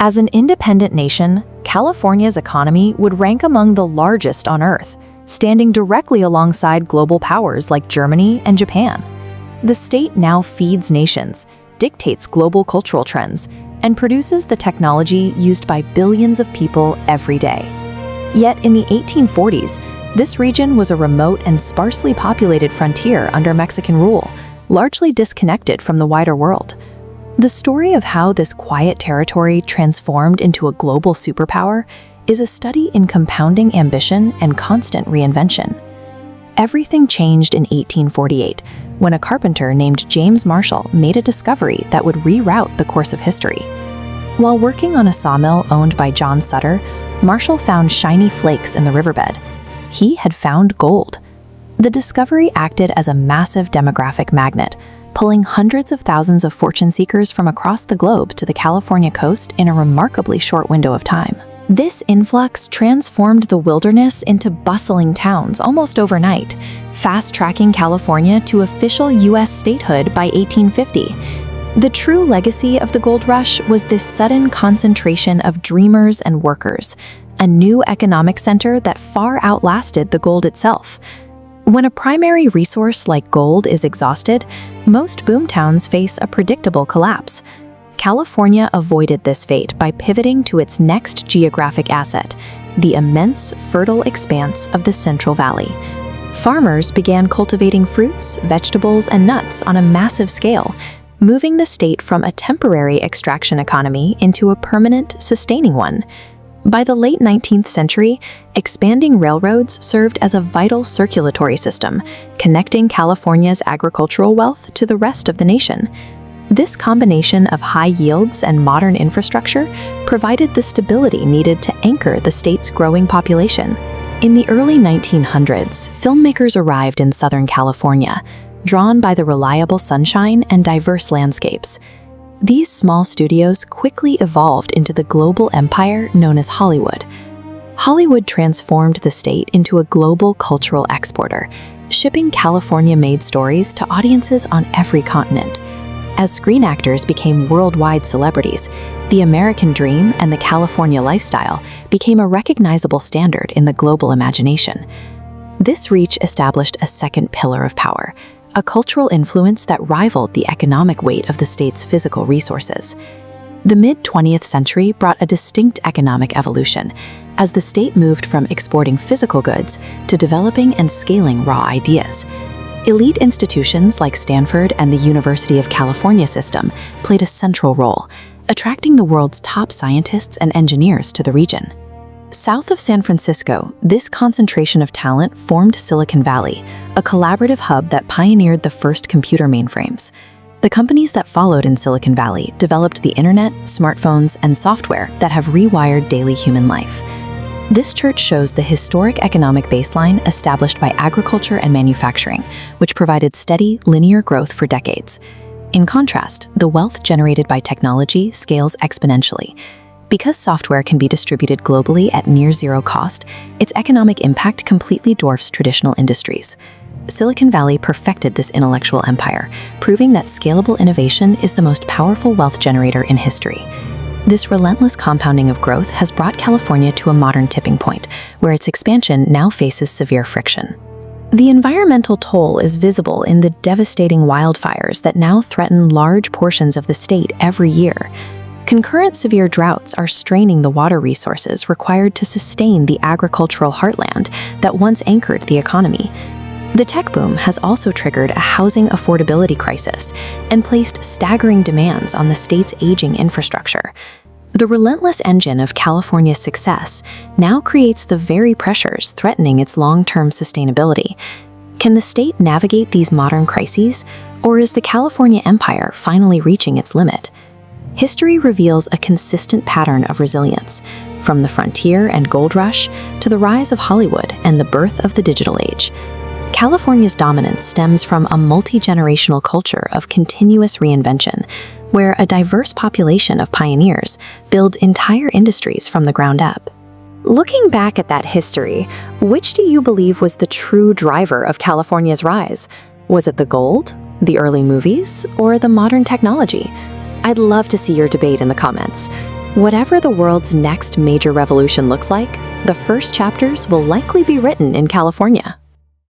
As an independent nation, California's economy would rank among the largest on Earth, standing directly alongside global powers like Germany and Japan. The state now feeds nations, dictates global cultural trends, and produces the technology used by billions of people every day. Yet in the 1840s, this region was a remote and sparsely populated frontier under Mexican rule, largely disconnected from the wider world. The story of how this quiet territory transformed into a global superpower is a study in compounding ambition and constant reinvention. Everything changed in 1848 when a carpenter named James Marshall made a discovery that would reroute the course of history. While working on a sawmill owned by John Sutter, Marshall found shiny flakes in the riverbed. He had found gold. The discovery acted as a massive demographic magnet, pulling hundreds of thousands of fortune seekers from across the globe to the California coast in a remarkably short window of time. This influx transformed the wilderness into bustling towns almost overnight, fast-tracking California to official U.S. statehood by 1850. The true legacy of the gold rush was this sudden concentration of dreamers and workers, a new economic center that far outlasted the gold itself. When a primary resource like gold is exhausted, most boomtowns face a predictable collapse. California avoided this fate by pivoting to its next geographic asset, the immense, fertile expanse of the Central Valley. Farmers began cultivating fruits, vegetables, and nuts on a massive scale, moving the state from a temporary extraction economy into a permanent, sustaining one. By the late 19th century, expanding railroads served as a vital circulatory system, connecting California's agricultural wealth to the rest of the nation. This combination of high yields and modern infrastructure provided the stability needed to anchor the state's growing population. In the early 1900s, filmmakers arrived in Southern California, drawn by the reliable sunshine and diverse landscapes. These small studios quickly evolved into the global empire known as Hollywood. Hollywood transformed the state into a global cultural exporter, shipping California-made stories to audiences on every continent. As screen actors became worldwide celebrities, the American dream and the California lifestyle became a recognizable standard in the global imagination. This reach established a second pillar of power, a cultural influence that rivaled the economic weight of the state's physical resources. The mid-20th century brought a distinct economic evolution, as the state moved from exporting physical goods to developing and scaling raw ideas. Elite institutions like Stanford and the University of California system played a central role, attracting the world's top scientists and engineers to the region. South of San Francisco, this concentration of talent formed Silicon Valley, a collaborative hub that pioneered the first computer mainframes. The companies that followed in Silicon Valley developed the internet, smartphones, and software that have rewired daily human life. This chart shows the historic economic baseline established by agriculture and manufacturing, which provided steady, linear growth for decades. In contrast, the wealth generated by technology scales exponentially. Because software can be distributed globally at near zero cost, its economic impact completely dwarfs traditional industries. Silicon Valley perfected this intellectual empire, proving that scalable innovation is the most powerful wealth generator in history. This relentless compounding of growth has brought California to a modern tipping point, where its expansion now faces severe friction. The environmental toll is visible in the devastating wildfires that now threaten large portions of the state every year. Concurrent severe droughts are straining the water resources required to sustain the agricultural heartland that once anchored the economy. The tech boom has also triggered a housing affordability crisis and placed staggering demands on the state's aging infrastructure. The relentless engine of California's success now creates the very pressures threatening its long-term sustainability. Can the state navigate these modern crises, or is the California empire finally reaching its limit? History reveals a consistent pattern of resilience, from the frontier and gold rush to the rise of Hollywood and the birth of the digital age. California's dominance stems from a multi-generational culture of continuous reinvention, where a diverse population of pioneers builds entire industries from the ground up. Looking back at that history, which do you believe was the true driver of California's rise? Was it the gold, the early movies, or the modern technology? I'd love to see your debate in the comments. Whatever the world's next major revolution looks like, the first chapters will likely be written in California.